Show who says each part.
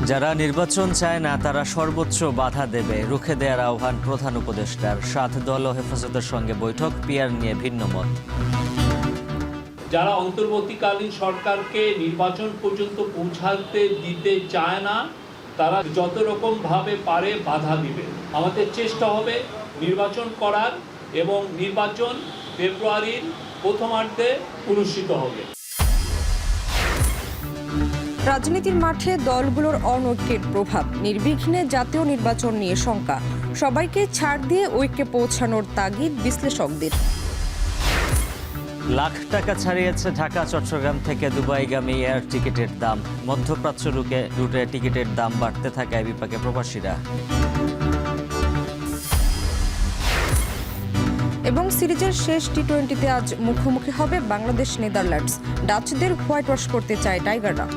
Speaker 1: যারা নির্বাচন চায় না তারা সর্বোচ্চ বাধা দেবে, রুখে দেওয়ার আহ্বান প্রধান উপদেষ্টার। 7 দল ও হেফাজতের সঙ্গে বৈঠক, পিআর নিয়ে ভিন্ন মত।
Speaker 2: যারা অন্তর্বর্তীকালীন সরকারকে নির্বাচন পর্যন্ত পৌঁছাতে দিতে চায় না তারা যত রকম ভাবে পারে বাধা দিবে। আমাদের চেষ্টা হবে নির্বাচন করার এবং নির্বাচন ফেব্রুয়ারির প্রথমার্ধে অনুষ্ঠিত হবে।
Speaker 3: রাজনীতির মাঠে দলগুলোর অনৈক্যের প্রভাব, নির্বিঘ্নে জাতীয় নির্বাচন নিয়ে শঙ্কা, সবাইকে ছাড় দিয়ে ঐক্যে পৌঁছানোর তাগিদ বিশ্লেষকদের।
Speaker 1: লাখ টাকা ছাড়িয়েছে ঢাকা চট্টগ্রাম থেকে দুবাইগামী এয়ার টিকিটের দাম। মধ্যপ্রাচ্য রুটে টিকিটের দাম বাড়তে থাকায় বিপাকে প্রবাসীরা।
Speaker 3: এবং সিরিজের শেষ টি-20তে আজ মুখোমুখি হবে বাংলাদেশ নেদারল্যান্ডস। ডাচদের হোয়াইট ওয়াশ করতে চায় টাইগাররা।